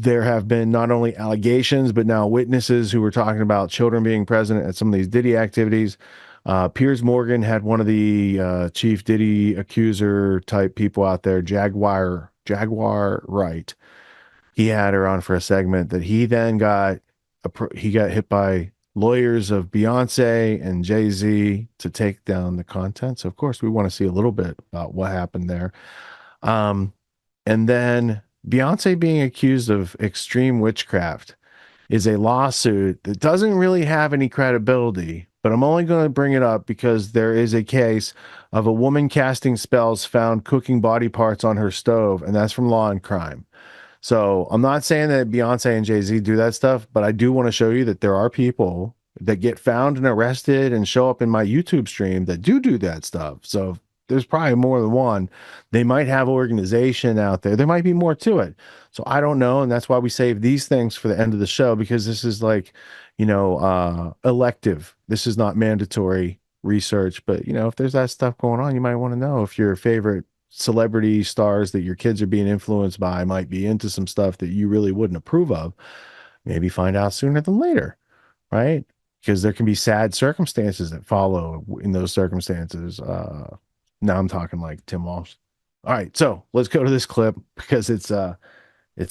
there have been not only allegations, but now witnesses who were talking about children being present at some of these Diddy activities. Piers Morgan had one of the chief Diddy accuser type people out there, Jaguar Wright. He had her on for a segment that he then got hit by lawyers of Beyonce and Jay-Z to take down the content. So of course we want to see a little bit about what happened there. And then Beyonce being accused of extreme witchcraft is a lawsuit that doesn't really have any credibility, but I'm only going to bring it up because there is a case of a woman casting spells found cooking body parts on her stove, and that's from Law and Crime. So I'm not saying that Beyonce and Jay-Z do that stuff, but I do want to show you that there are people that get found and arrested and show up in my YouTube stream that do that stuff. So there's probably more than one. They might have organization out there. There might be more to it. So I don't know. And that's why we save these things for the end of the show, because this is like, elective. This is not mandatory research. But, if there's that stuff going on, you might want to know if your favorite celebrity stars that your kids are being influenced by might be into some stuff that you really wouldn't approve of. Maybe find out sooner than later, right? Because there can be sad circumstances that follow in those circumstances. Now I'm talking like Tim Walsh. All right, so let's go to this clip because it's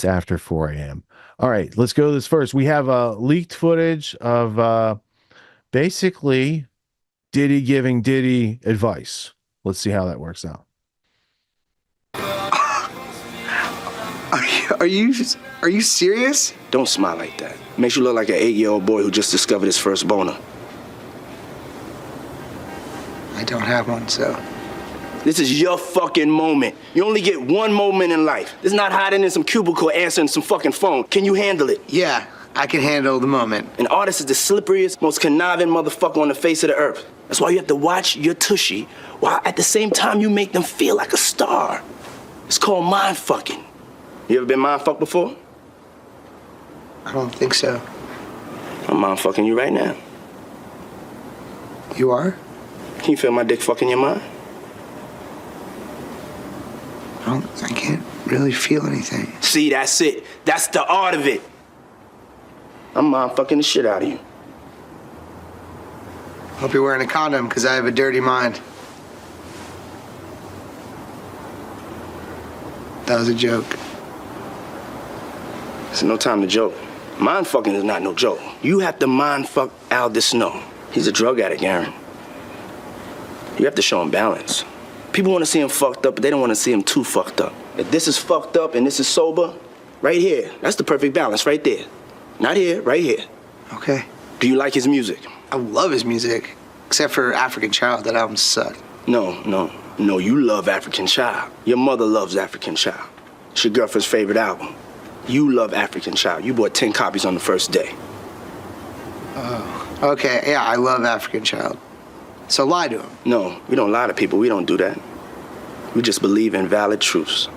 after 4 a.m. All right, let's go to this first. We have leaked footage of basically Diddy giving Diddy advice. Let's see how that works out. Are you serious? Don't smile like that. Makes you look like an 8-year-old boy who just discovered his first boner. I don't have one, so. This is your fucking moment. You only get one moment in life. This is not hiding in some cubicle answering some fucking phone. Can you handle it? Yeah, I can handle the moment. An artist is the slipperiest, most conniving motherfucker on the face of the earth. That's why you have to watch your tushy while at the same time you make them feel like a star. It's called mind fucking. You ever been mind fucked before? I don't think so. I'm mind fucking you right now. You are? Can you feel my dick fucking your mind? I can't really feel anything. See, that's it. That's the art of it. I'm mind fucking the shit out of you. Hope you're wearing a condom, because I have a dirty mind. That was a joke. It's no time to joke. Mind fucking is not no joke. You have to mind fuck Aldous Snow. He's a drug addict, Aaron. You have to show him balance. People want to see him fucked up, but they don't want to see him too fucked up. If this is fucked up and this is sober, right here, that's the perfect balance right there. Not here, right here. Okay. Do you like his music? I love his music, except for African Child. That album sucked. No, you love African Child. Your mother loves African Child. It's your girlfriend's favorite album. You love African Child. You bought 10 copies on the first day. Oh, okay, yeah, I love African Child. So lie to him. No, we don't lie to people. We don't do that. We just believe in valid truths.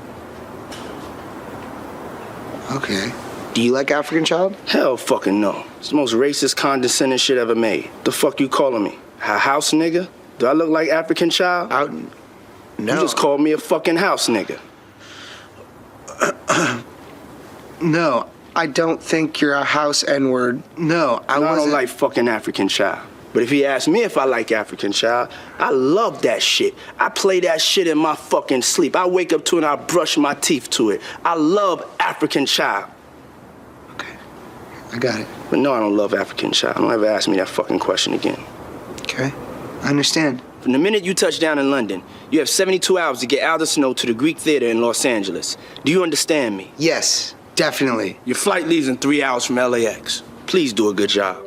Okay. Do you like African Child? Hell fucking no. It's the most racist, condescending shit ever made. The fuck you calling me? A house nigga? Do I look like African Child? No. You just called me a fucking house nigga. No, I don't think you're a house N-word. No, I don't like fucking African Child. But if he asks me if I like African Child, I love that shit. I play that shit in my fucking sleep. I wake up to it and I brush my teeth to it. I love African Child. Okay, I got it. But no, I don't love African Child. Don't ever ask me that fucking question again. Okay, I understand. From the minute you touch down in London, you have 72 hours to get Aldous Snow to the Greek Theater in Los Angeles. Do you understand me? Yes, definitely. Your flight leaves in 3 hours from LAX. Please do a good job.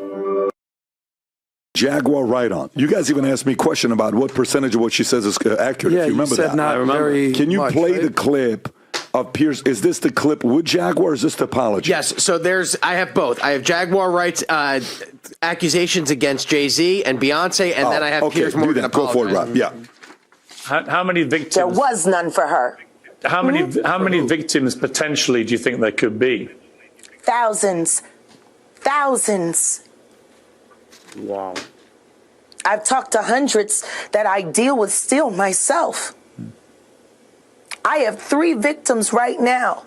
Jaguar right on. You guys even asked me a question about what percentage of what she says is accurate. Yeah, if you remember said that. not very Can you much, play right? the clip of Piers? Is this the clip with Jaguar or is this the apology? Yes, so I have both. I have Jaguar Wright's accusations against Jay-Z and Beyonce, and then I have Piers Morgan apologizing. Go for it, Rob. Yeah. How many victims? There was none for her. How many victims potentially do you think there could be? Thousands. Thousands. Wow. I've talked to hundreds that I deal with still myself. I have 3 victims right now.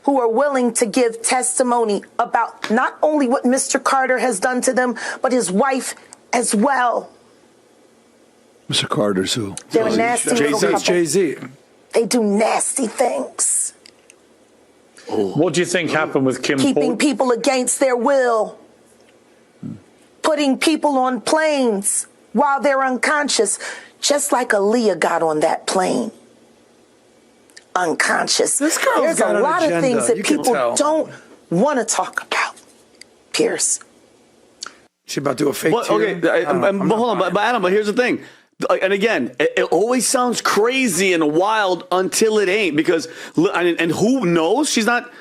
who are willing to give testimony about not only what Mr. Carter has done to them, but his wife as well. Mr. Carter's who? They're a nasty little couple. Jay-Z. They do nasty things. What do you think happened with Kim Keeping Porter? people against their will. Putting people on planes while they're unconscious, just like Aaliyah got on that plane. Unconscious. This girl's There's got a an lot agenda. of things that You can people tell. don't want to talk about, Pierce. She about to do a fake Well, okay, but hold on, but Adam, but here's the thing. And again, it always sounds crazy and wild until it ain't, because, and who knows? She's not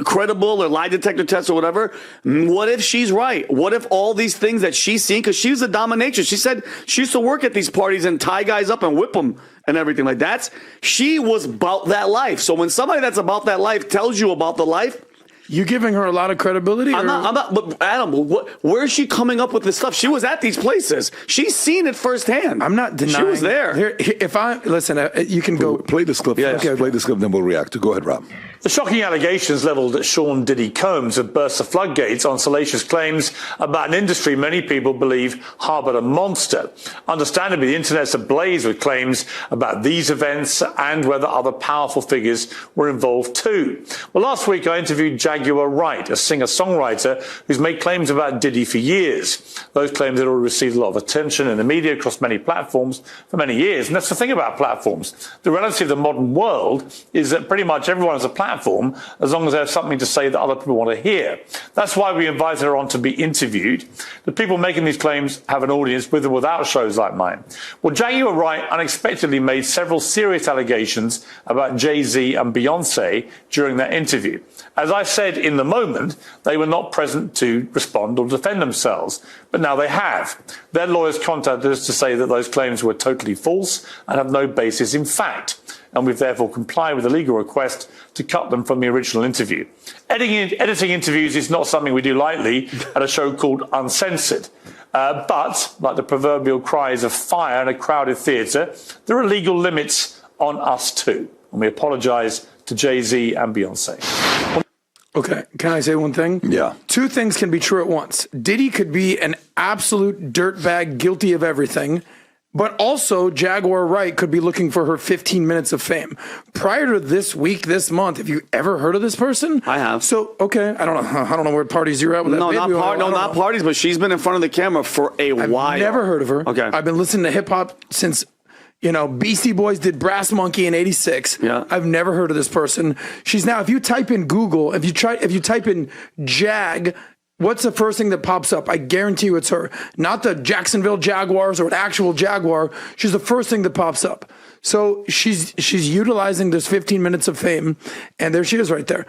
credible or lie detector test or whatever. What if she's right? What if all these things that she's seen, because she was a dominatrix. She said she used to work at these parties and tie guys up and whip them and everything like that. She was about that life. So when somebody that's about that life tells you about the life, you giving her a lot of credibility? I'm not, but Adam, where is she coming up with this stuff? She was at these places. She's seen it firsthand. I'm not denying. She was there. If I listen, you can go. Play this clip. Yeah, first. okay. Play this clip, then we'll react. Go ahead, Rob. The shocking allegations levelled at Sean Diddy Combs have burst the floodgates on salacious claims about an industry many people believe harboured a monster. Understandably, the internet's ablaze with claims about these events and whether other powerful figures were involved too. Well, last week I interviewed Jaguar Wright, a singer-songwriter who's made claims about Diddy for years. Those claims had already received a lot of attention in the media across many platforms for many years. And that's the thing about platforms. The reality of the modern world is that pretty much everyone has a platform as long as they have something to say that other people want to hear. That's why we invited her on to be interviewed. The people making these claims have an audience with or without shows like mine. Well, Jaguar Wright unexpectedly made several serious allegations about Jay-Z and Beyonce during that interview. As I said in the moment, they were not present to respond or defend themselves, but now they have. Their lawyers contacted us to say that those claims were totally false and have no basis in fact, and we've therefore complied with the legal request to cut them from the original interview. Editing interviews is not something we do lightly at a show called Uncensored. But, like the proverbial cries of fire in a crowded theatre, there are legal limits on us too. And we apologise to Jay-Z and Beyonce. Okay, can I say one thing? Yeah. Two things can be true at once. Diddy could be an absolute dirtbag, guilty of everything, but also Jaguar Wright could be looking for her 15 minutes of fame. Prior to this week, this month, have you ever heard of this person? I have. So, okay, I don't know where parties you're at with that. No, baby. not parties, but she's been in front of the camera for a while. Never heard of her. Okay. I've been listening to hip hop since, Beastie Boys did Brass Monkey in '86. Yeah. I've never heard of this person. She's now, if you type in Google, if you type in Jag, what's the first thing that pops up? I guarantee you it's her. Not the Jacksonville Jaguars or an actual Jaguar. She's the first thing that pops up. So she's utilizing this 15 minutes of fame, and there she is right there.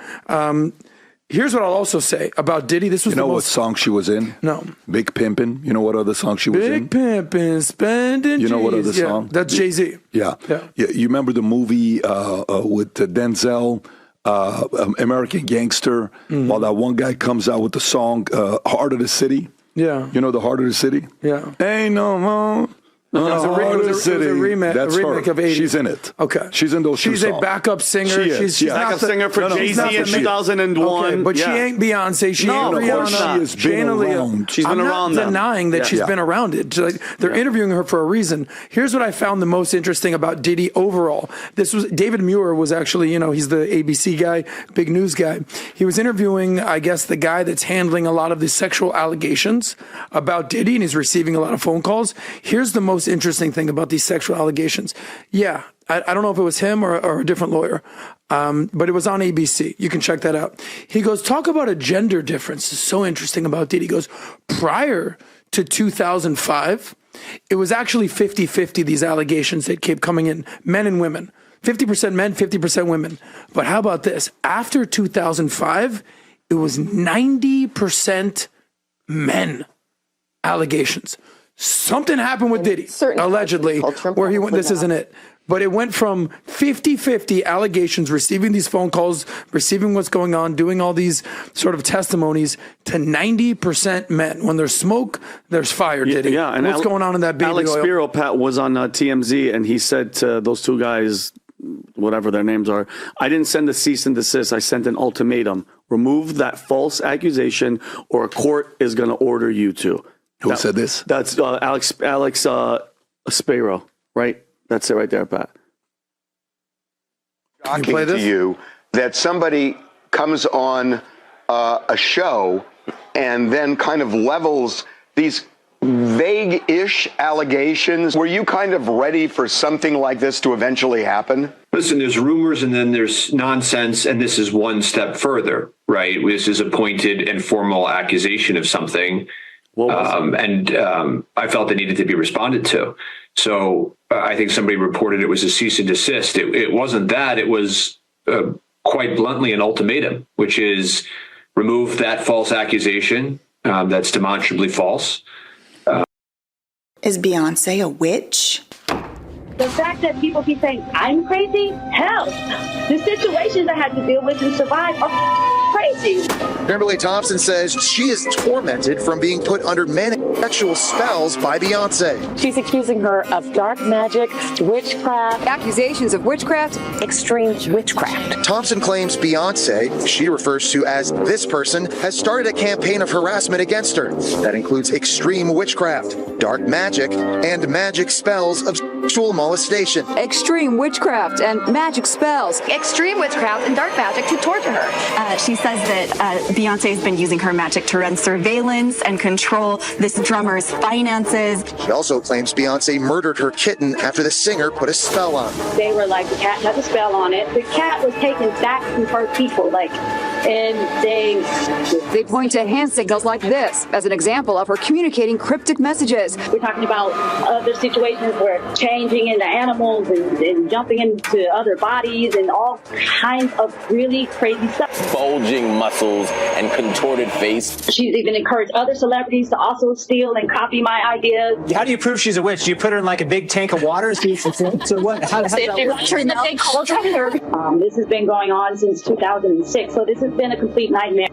Here's what I'll also say about Diddy. This was what song she was in? No. Big Pimpin'. You know what other song she was in? Big Pimpin', spending. You know what other G's. Yeah, song? that's Jay-Z. Yeah. You remember the movie with Denzel, American Gangster, while that one guy comes out with the song Heart of the City? Yeah. You know the Heart of the City? Yeah. Ain't no more. It was a remake That's of her. 80s. She's in it. Okay. She's in those two She's songs. a backup singer. She is, She's yeah. not Backup the- singer for she's not Jay-Z in the- 2001. Okay, but she Yeah. ain't Beyonce. She No, ain't of course Rihanna. not. She has She been ain't Aaliyah. around. She's been I'm around not them. denying that Yeah. she's Yeah. been around it. They're interviewing her for a reason. Here's what I found the most interesting about Diddy overall. This was David Muir was actually, he's the ABC guy, big news guy. He was interviewing, I guess, the guy that's handling a lot of the sexual allegations about Diddy, and he's receiving a lot of phone calls. Here's the most interesting thing about these sexual allegations. Yeah, I don't know if it was him or a different lawyer, but it was on ABC. You can check that out. He goes, talk about a gender difference. It's so interesting about Diddy. He goes, prior to 2005, it was actually 50-50, these allegations that kept coming in, men and women. 50% men, 50% women. But how about this? After 2005, it was 90% men allegations. Something happened with Diddy, allegedly, where he went, this isn't it. But it went from 50-50 allegations, receiving these phone calls, receiving what's going on, doing all these sort of testimonies, to 90% men. When there's smoke, there's fire, Diddy. Yeah, and what's going on in that baby Alex oil? Spiro, Pat, was on TMZ, and he said to those two guys, whatever their names are. I didn't send a cease and desist. I sent an ultimatum. Remove that false accusation or a court is going to order you to. Who said this? That's Alex Spiro, right? That's it right there, Pat. Shocking to you that somebody comes on a show and then kind of levels these vague-ish allegations. Were you kind of ready for something like this to eventually happen? Listen, there's rumors and then there's nonsense, and this is one step further, right? This is a pointed and formal accusation of something, I felt it needed to be responded to. So I think somebody reported it was a cease and desist. It wasn't that. It was quite bluntly an ultimatum, which is remove that false accusation that's demonstrably false. Is Beyonce a witch? The fact that people keep saying I'm crazy, hell, the situations I had to deal with and survive are crazy. Kimberly Thompson says she is tormented from being put under many sexual spells by Beyonce. She's accusing her of dark magic, witchcraft, accusations of witchcraft, extreme witchcraft. Thompson claims Beyonce, she refers to as this person, has started a campaign of harassment against her. That includes extreme witchcraft, dark magic, and magic spells of sexual molestation. Extreme witchcraft and magic spells. Extreme witchcraft and dark magic to torture her. She says that Beyonce has been using her magic to run surveillance and control this drummer's finances. She also claims Beyonce murdered her kitten after the singer put a spell on. They were like, the cat had a spell on it. The cat was taken back to her people, and they point to hand signals like this as an example of her communicating cryptic messages. We're talking about other situations where changing into animals and jumping into other bodies and all kinds of really crazy stuff. Bulging muscles and contorted face. She's even encouraged other celebrities to also steal and copy my ideas. How do you prove she's a witch? Do you put her in like a big tank of water? So what? How does that work? This has been going on since 2006, so this has been a complete nightmare.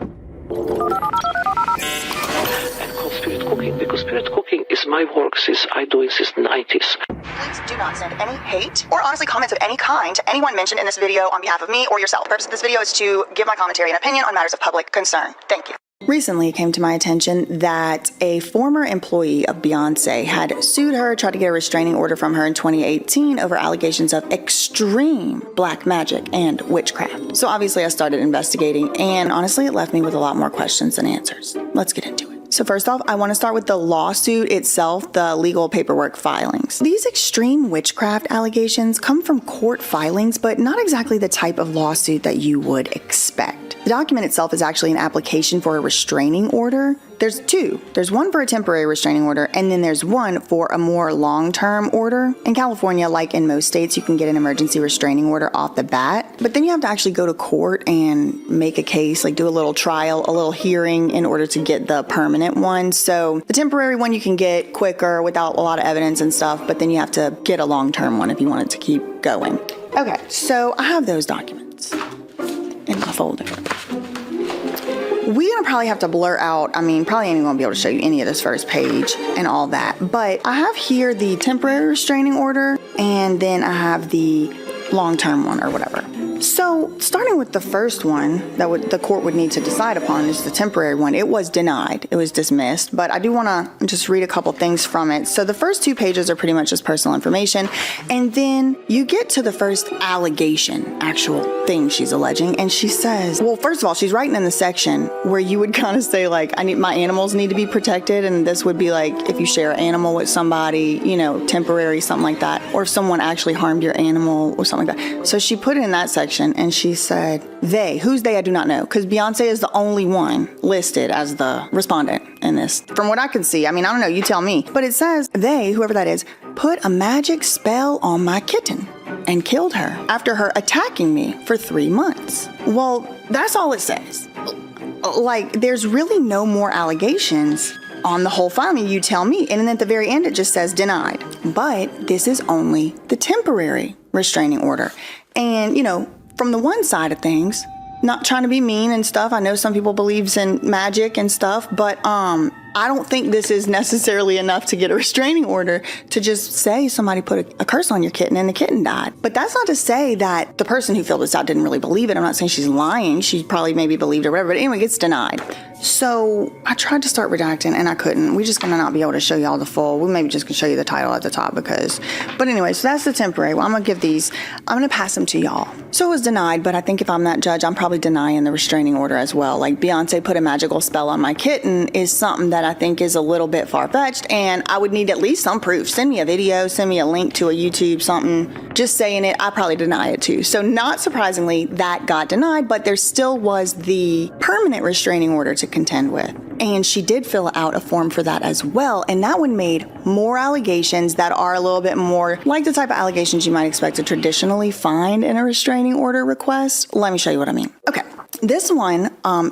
Because spirit cooking is my work since I do it since the 90s. Please do not send any hate or honestly comments of any kind to anyone mentioned in this video on behalf of me or yourself. The purpose of this video is to give my commentary and opinion on matters of public concern. Thank you. Recently it came to my attention that a former employee of Beyonce had sued her, tried to get a restraining order from her in 2018 over allegations of extreme black magic and witchcraft. So obviously I started investigating, and honestly it left me with a lot more questions than answers. Let's get into it. So first off, I want to start with the lawsuit itself, the legal paperwork filings. These extreme witchcraft allegations come from court filings, but not exactly the type of lawsuit that you would expect. The document itself is actually an application for a restraining order. There's two. There's one for a temporary restraining order, and then there's one for a more long-term order. In California, like in most states, you can get an emergency restraining order off the bat, but then you have to actually go to court and make a case, like do a little trial, a little hearing in order to get the permanent one. So the temporary one you can get quicker without a lot of evidence and stuff, but then you have to get a long-term one if you want it to keep going. Okay, so I have those documents in my folder. We're gonna probably have to blur out, probably ain't gonna be able to show you any of this first page and all that, but I have here the temporary restraining order, and then I have the long-term one or whatever. So starting with the first one that the court would need to decide upon is the temporary one. It was denied. It was dismissed, but I do want to just read a couple things from it. So the first 2 pages are pretty much just personal information, and then you get to the first allegation, actual thing she's alleging, and she says, well, first of all, she's writing in the section where you would kind of say like, my animals need to be protected, and this would be like if you share an animal with somebody, temporary, something like that, or if someone actually harmed your animal or something like that. So she put it in that section. And she said, who's they, I do not know, because Beyonce is the only one listed as the respondent in this. From what I can see, I don't know, you tell me. But it says, they, whoever that is, put a magic spell on my kitten and killed her after her attacking me for 3 months. Well, that's all it says. Like, there's really no more allegations on the whole filing, you tell me. And then at the very end, it just says denied. But this is only the temporary restraining order. And, from the one side of things, not trying to be mean and stuff, I know some people believes in magic and stuff, but I don't think this is necessarily enough to get a restraining order to just say somebody put a curse on your kitten and the kitten died. But that's not to say that the person who filled this out didn't really believe it. I'm not saying she's lying. She probably maybe believed it or whatever. But anyway, it gets denied. So I tried to start redacting and I couldn't. We're just going to not be able to show y'all the full. We maybe just can show you the title at the top but anyway, so that's the temporary. Well, I'm going to give these, I'm going to pass them to y'all. So it was denied, but I think if I'm that judge, I'm probably denying the restraining order as well. Like Beyonce put a magical spell on my kitten is something that I think is a little bit far-fetched, and I would need at least some proof. Send me a video, send me a link to a YouTube, something, just saying it. I probably deny it too. So not surprisingly, that got denied, but there still was the permanent restraining order to contend with. And she did fill out a form for that as well. And that one made more allegations that are a little bit more like the type of allegations you might expect to traditionally find in a restraining order request. Let me show you what I mean. Okay. This one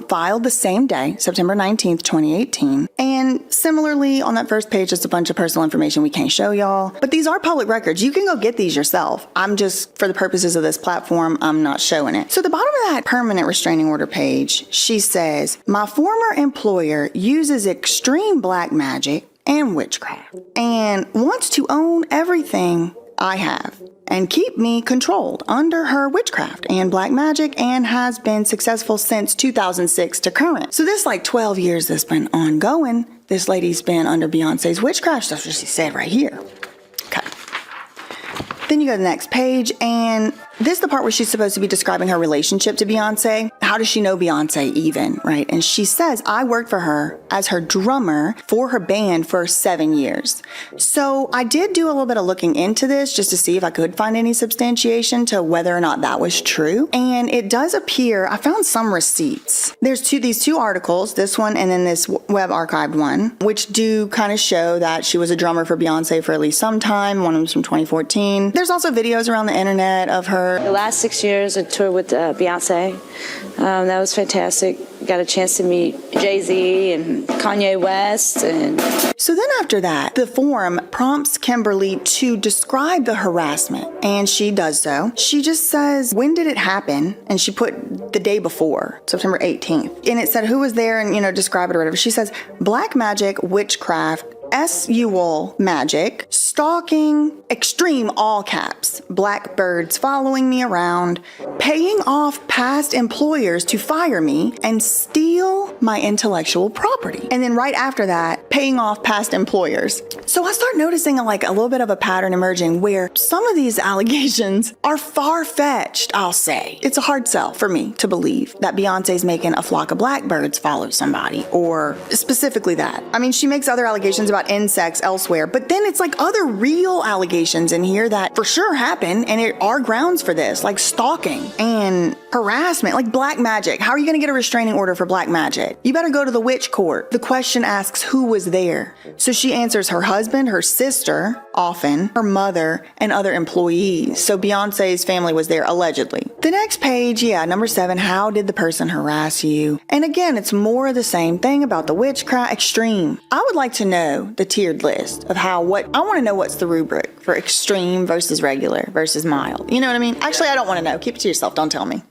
filed the same day, September 19th, 2018. And similarly, on that first page, just a bunch of personal information we can't show y'all. But these are public records. You can go get these yourself. I'm just, for the purposes of this platform, I'm not showing it. So the bottom of that permanent restraining order page, she says, my former employer uses extreme black magic and witchcraft and wants to own everything I have and keep me controlled under her witchcraft and black magic, and has been successful since 2006 to current. So this 12 years that's been ongoing. This lady's been under Beyonce's witchcraft. That's what she said right here. Okay. Then you go to the next page, and this is the part where she's supposed to be describing her relationship to Beyonce. How does she know Beyonce even, right? And she says, I worked for her as her drummer for her band for 7 years. So I did do a little bit of looking into this just to see if I could find any substantiation to whether or not that was true. And it does appear, I found some receipts. There's these two articles, this one and then this web archived one, which do kind of show that she was a drummer for Beyonce for at least some time. One of them's from 2014. There's also videos around the internet of her. The last 6 years I toured with Beyonce. That was fantastic. Got a chance to meet Jay-Z and Kanye West. So then after that, the form prompts Kimberly to describe the harassment, and she does so. She just says, when did it happen? And she put the day before, September 18th. And it said who was there and, describe it or whatever. She says, black magic, witchcraft, SUL magic, stalking, extreme all caps, blackbirds following me around, paying off past employers to fire me and steal my intellectual property. And then right after that, paying off past employers. So I start noticing a little bit of a pattern emerging where some of these allegations are far-fetched, I'll say. It's a hard sell for me to believe that Beyonce's making a flock of blackbirds follow somebody, or specifically that. I mean, she makes other allegations about insects elsewhere, but then it's other real allegations in here that for sure happen, and it are grounds for this, like stalking and harassment, like black magic. How are you going to get a restraining order for black magic? You better go to the witch court. The question asks who was there. So she answers her husband, her sister, often, her mother, and other employees. So Beyonce's family was there, allegedly. The next page, number 7, how did the person harass you? And again, it's more of the same thing about the witchcraft extreme. I would like to know the tiered list of I want to know what's the rubric for extreme versus regular versus mild. You know what I mean? Actually, I don't want to know. Keep it to yourself. Don't tell me.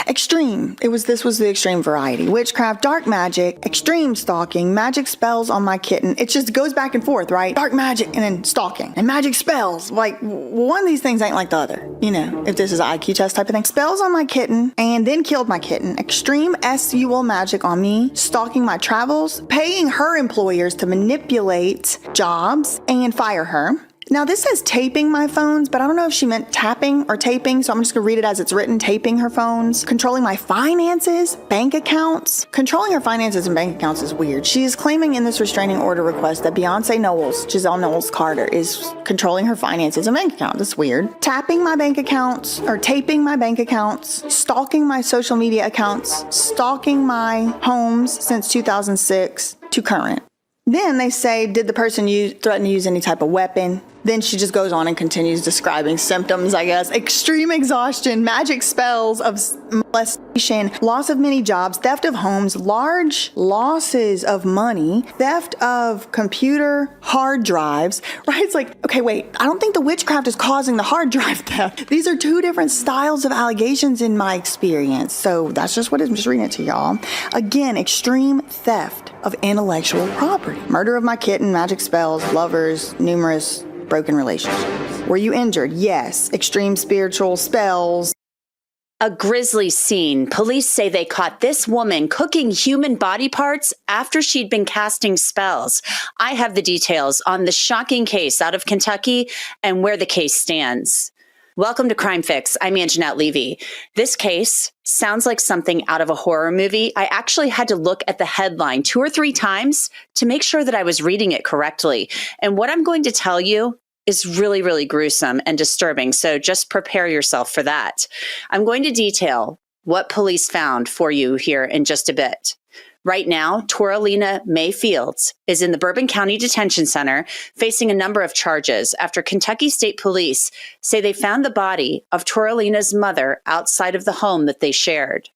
Extreme. This was the extreme variety. Witchcraft, dark magic, extreme stalking, magic spells on my kitten. It just goes back and forth, right? Dark magic and then stalking and magic spells. One of these things ain't like the other. If this is an IQ test type of thing. Spells on my kitten and then killed my kitten. Extreme SUL magic on me. Stalking my travels. Paying her employers to manipulate jobs and fire her. Now, this says taping my phones, but I don't know if she meant tapping or taping, so I'm just going to read it as it's written, taping her phones. Controlling my finances, bank accounts. Controlling her finances and bank accounts is weird. She is claiming in this restraining order request that Beyonce Knowles, Giselle Knowles Carter, is controlling her finances and bank accounts. That's weird. Tapping my bank accounts, or taping my bank accounts. Stalking my social media accounts. Stalking my homes since 2006 to current. Then they say, did the person threaten to use any type of weapon? Then she just goes on and continues describing symptoms, I guess. Extreme exhaustion, magic spells of molestation, loss of many jobs, theft of homes, large losses of money, theft of computer hard drives, right? It's like, okay, wait, I don't think the witchcraft is causing the hard drive theft. These are two different styles of allegations in my experience. So that's just what I'm just reading it to y'all. Again, extreme theft of intellectual property. Murder of my kitten, magic spells, lovers, numerous broken relationships. Were you injured? Yes. Extreme spiritual spells. A grisly scene. Police say they caught this woman cooking human body parts after she'd been casting spells. I have the details on the shocking case out of Kentucky and where the case stands. Welcome to Crime Fix. I'm Anjanette Levy. This case sounds like something out of a horror movie. I actually had to look at the headline 2 or 3 times to make sure that I was reading it correctly. And what I'm going to tell you is really, really gruesome and disturbing. So just prepare yourself for that. I'm going to detail what police found for you here in just a bit. Right now, Toralina May Fields is in the Bourbon County Detention Center facing a number of charges after Kentucky State Police say they found the body of Toralina's mother outside of the home that they shared.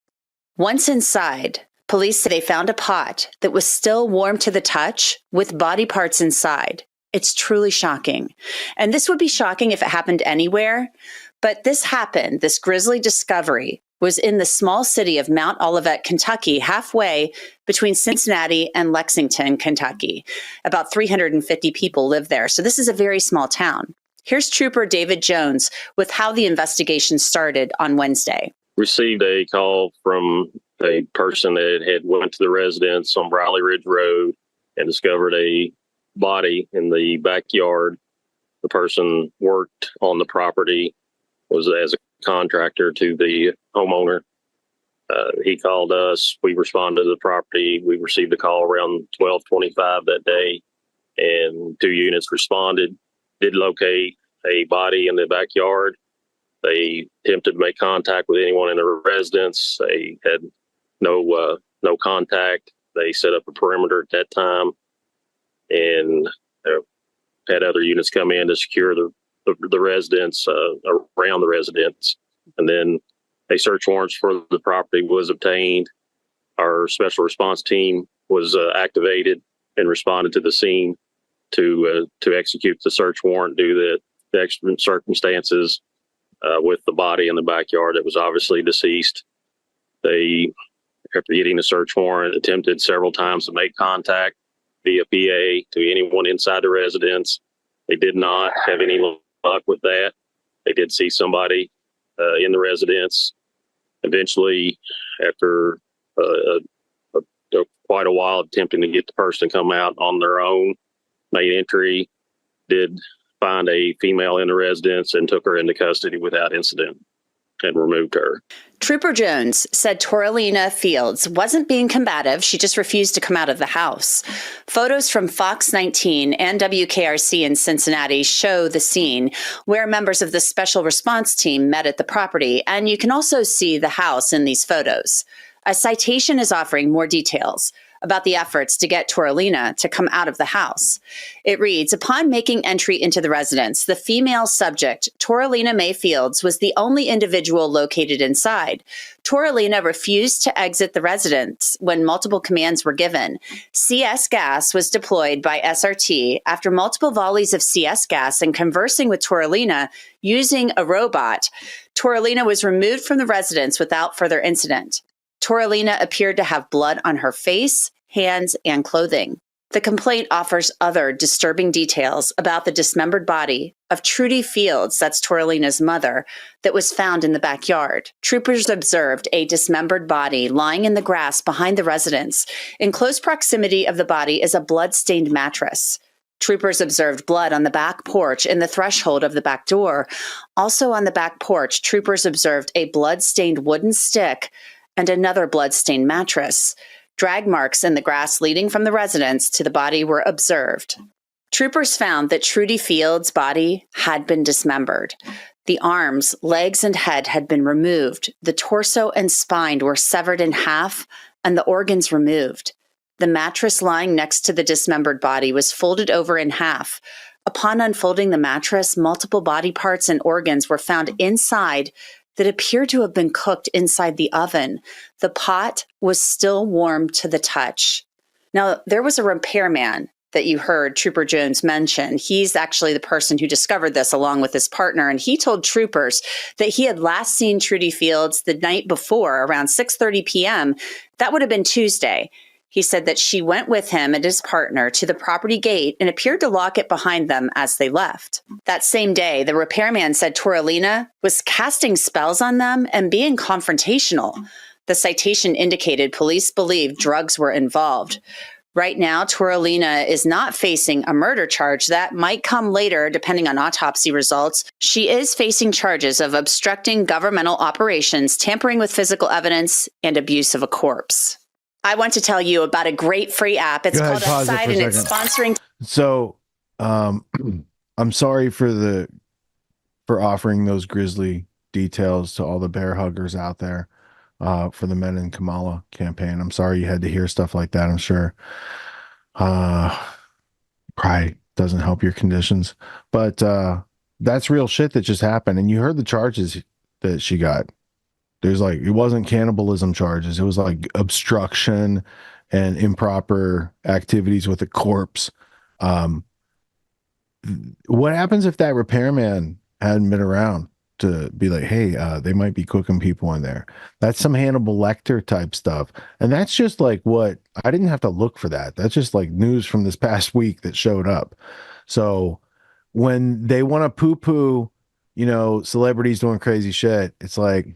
Once inside, police say they found a pot that was still warm to the touch with body parts inside. It's truly shocking. And this would be shocking if it happened anywhere. But this happened, this grisly discovery was in the small city of Mount Olivet, Kentucky, halfway between Cincinnati and Lexington, Kentucky. About 350 people live there. So this is a very small town. Here's Trooper David Jones with how the investigation started on Wednesday. Received a call from a person that had went to the residence on Briley Ridge Road and discovered a body in the backyard. The person worked on the property, was as a contractor to the homeowner. He called us. We responded to the property. We received a call around 12:25 that day, and 2 units responded, did locate a body in the backyard. They attempted to make contact with anyone in the residence. They had no contact. They set up a perimeter at that time, and had other units come in to secure the residence, around the residence. And then a search warrant for the property was obtained. Our special response team was activated and responded to the scene to execute the search warrant due to the extreme circumstances with the body in the backyard that was obviously deceased. They, after getting the search warrant, attempted several times to make contact via PA to anyone inside the residence. They did not have any luck with that. They did see somebody in the residence. Eventually, after quite a while attempting to get the person to come out on their own, made entry, did find a female in the residence and took her into custody without incident and removed her. Trooper Jones said Toralina Fields wasn't being combative. She just refused to come out of the house. Photos from Fox 19 and WKRC in Cincinnati show the scene where members of the special response team met at the property, and you can also see the house in these photos. A citation is offering more details about the efforts to get Toralina to come out of the house. It reads, upon making entry into the residence, the female subject, Toralina May Fields, was the only individual located inside. Toralina refused to exit the residence when multiple commands were given. CS gas was deployed by SRT. After multiple volleys of CS gas and conversing with Toralina using a robot, Toralina was removed from the residence without further incident. Toralina appeared to have blood on her face, hands, and clothing. The complaint offers other disturbing details about the dismembered body of Trudy Fields, that's Toralina's mother, that was found in the backyard. Troopers observed a dismembered body lying in the grass behind the residence. In close proximity of the body is a blood-stained mattress. Troopers observed blood on the back porch in the threshold of the back door. Also on the back porch, troopers observed a blood-stained wooden stick and another blood-stained mattress. Drag marks in the grass leading from the residence to the body were observed. Troopers found that Trudy Fields' body had been dismembered. The arms, legs, and head had been removed. The torso and spine were severed in half, and the organs removed. The mattress lying next to the dismembered body was folded over in half. Upon unfolding the mattress, multiple body parts and organs were found inside that appeared to have been cooked inside the oven. The pot was still warm to the touch. Now, there was a repairman that you heard Trooper Jones mention. He's actually the person who discovered this along with his partner, and he told troopers that he had last seen Trudy Fields the night before around 6:30 p.m. That would have been Tuesday. He said that she went with him and his partner to the property gate and appeared to lock it behind them as they left. That same day, the repairman said Toralina was casting spells on them and being confrontational. The citation indicated police believed drugs were involved. Right now, Toralina is not facing a murder charge. That might come later, depending on autopsy results. She is facing charges of obstructing governmental operations, tampering with physical evidence, and abuse of a corpse. I want to tell you about a great free app. It's called Upside, and it's sponsoring. So, I'm sorry for offering those grisly details to all the bear huggers out there. For the Men in Kamala campaign. I'm sorry you had to hear stuff like that. I'm sure probably doesn't help your conditions, but that's real shit that just happened. And you heard the charges that she got. There's like, it wasn't cannibalism charges. It was like obstruction and improper activities with a corpse. What happens if that repairman hadn't been around to be like, hey, they might be cooking people in there? That's some Hannibal Lecter type stuff. And that's just like what, I didn't have to look for that. That's just like news from this past week that showed up. So when they want to poo-poo, celebrities doing crazy shit, it's like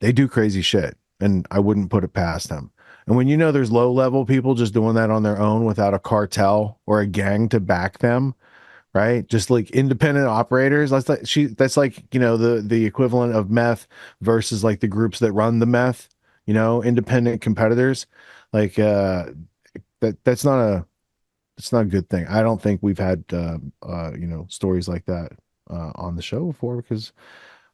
they do crazy shit. And I wouldn't put it past them. And when there's low-level people just doing that on their own without a cartel or a gang to back them, right? Just like independent operators. That's like the equivalent of meth versus like the groups that run the meth, independent competitors. Like that's not a good thing. I don't think we've had stories like that on the show before because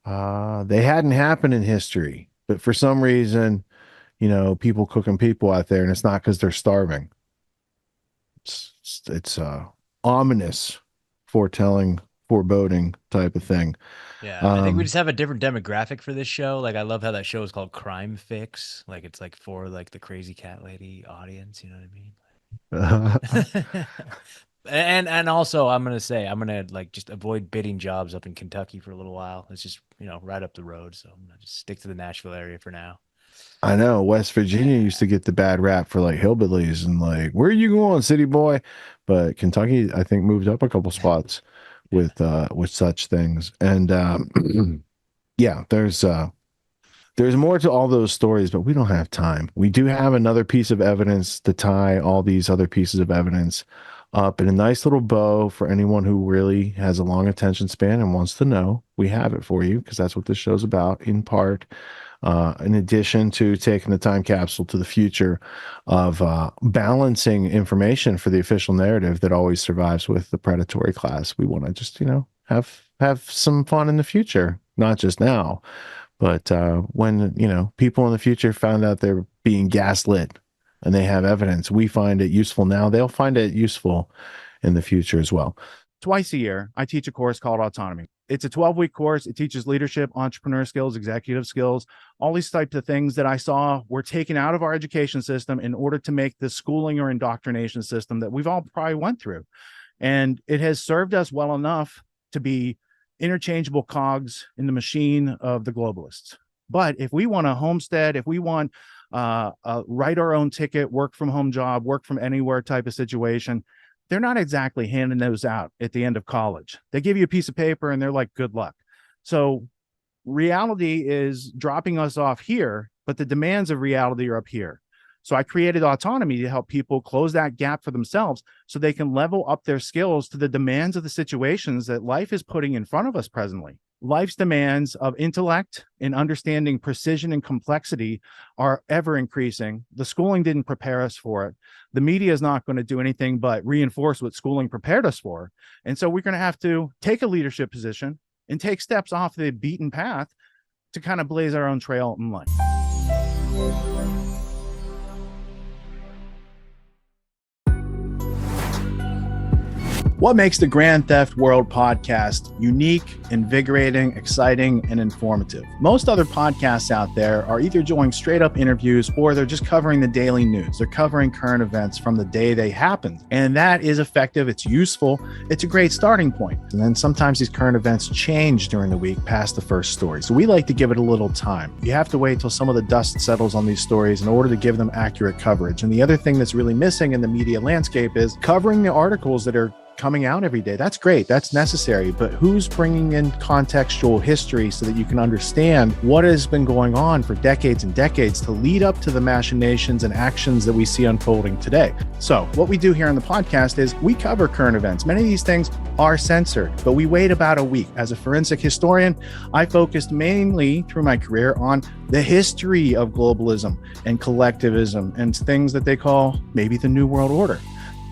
they hadn't happened in history. But for some reason, people cooking people out there, and it's not because they're starving. It's ominous, foreboding type of thing. Yeah, I think we just have a different demographic for this show. Like, I love how that show is called Crime Fix. Like, it's like for like the crazy cat lady audience. You know what I mean? And also, I'm gonna like just avoid bidding jobs up in Kentucky for a little while. It's just right up the road. So I'm gonna just stick to the Nashville area for now. I know West Virginia used to get the bad rap for like hillbillies and like, where are you going, city boy? But Kentucky, I think, moved up a couple spots with such things. And yeah, there's more to all those stories, but we don't have time. We do have another piece of evidence to tie all these other pieces of evidence up in a nice little bow for anyone who really has a long attention span and wants to know. We have it for you because that's what this show's about in part. In addition to taking the time capsule to the future of balancing information for the official narrative that always survives with the predatory class, we want to just, have some fun in the future, not just now, but when, people in the future found out they're being gaslit and they have evidence, we find it useful now. They'll find it useful in the future as well. Twice a year, I teach a course called Autonomy. It's a 12-week course. It teaches leadership, entrepreneur skills, executive skills, all these types of things that I saw were taken out of our education system in order to make the schooling or indoctrination system that we've all probably went through. And it has served us well enough to be interchangeable cogs in the machine of the globalists. But if we want a homestead, if we want write our own ticket, work from home job, work from anywhere type of situation, they're not exactly handing those out at the end of college. They give you a piece of paper and they're like, good luck. So reality is dropping us off here, but the demands of reality are up here. So I created Autonomy to help people close that gap for themselves so they can level up their skills to the demands of the situations that life is putting in front of us presently. Life's demands of intellect and understanding precision and complexity are ever increasing. The schooling didn't prepare us for it. The media is not going to do anything but reinforce what schooling prepared us for. And so we're going to have to take a leadership position and take steps off the beaten path to kind of blaze our own trail in life. What makes the Grand Theft World podcast unique, invigorating, exciting, and informative? Most other podcasts out there are either doing straight up interviews or they're just covering the daily news. They're covering current events from the day they happened. And that is effective. It's useful. It's a great starting point. And then sometimes these current events change during the week past the first story. So we like to give it a little time. You have to wait till some of the dust settles on these stories in order to give them accurate coverage. And the other thing that's really missing in the media landscape is covering the articles that are coming out every day. That's great. That's necessary. But who's bringing in contextual history so that you can understand what has been going on for decades and decades to lead up to the machinations and actions that we see unfolding today? So what we do here on the podcast is we cover current events. Many of these things are censored, but we wait about a week. As a forensic historian, I focused mainly through my career on the history of globalism and collectivism and things that they call maybe the New World Order.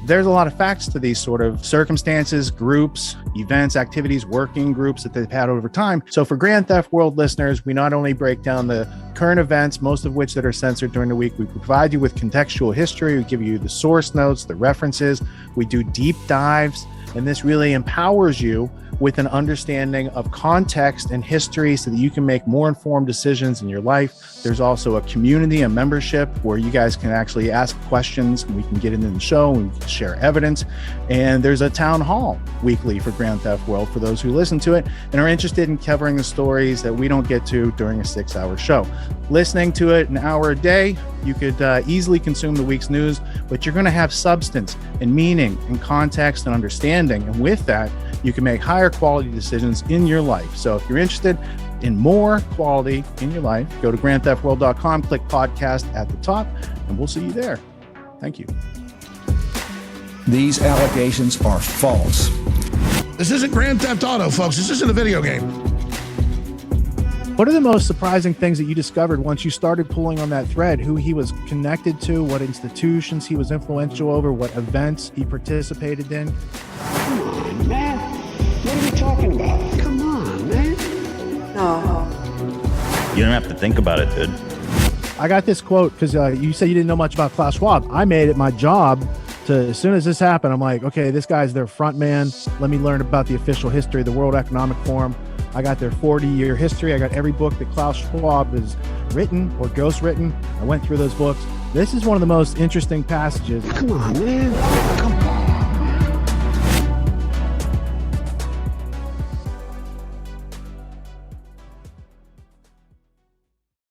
There's a lot of facts to these sort of circumstances, groups, events, activities, working groups that they've had over time. So for Grand Theft World listeners, we not only break down the current events, most of which that are censored during the week, we provide you with contextual history, we give you the source notes, the references, we do deep dives, and this really empowers you with an understanding of context and history so that you can make more informed decisions in your life. There's also a community, a membership where you guys can actually ask questions and we can get into the show and we can share evidence. And there's a town hall weekly for Grand Theft World for those who listen to it and are interested in covering the stories that we don't get to during a 6-hour show. Listening to it an hour a day, you could easily consume the week's news, but you're going to have substance and meaning and context and understanding. And with that, you can make higher quality decisions in your life. So if you're interested in more quality in your life, go to grandtheftworld.com, click podcast at the top, and we'll see you there. Thank you. These allegations are false. This isn't Grand Theft Auto, folks. This isn't a video game. What are the most surprising things that you discovered once you started pulling on that thread? Who he was connected to, what institutions he was influential over, what events he participated in? Come on, man. What are we talking about? Come on, man. No. You don't have to think about it, dude. I got this quote because you said you didn't know much about Klaus Schwab. I made it my job to, as soon as this happened, I'm like, okay, this guy's their front man. Let me learn about the official history of the World Economic Forum. I got their 40-year history. I got every book that Klaus Schwab has written or ghostwritten. I went through those books. This is one of the most interesting passages. Come on, man. Come on.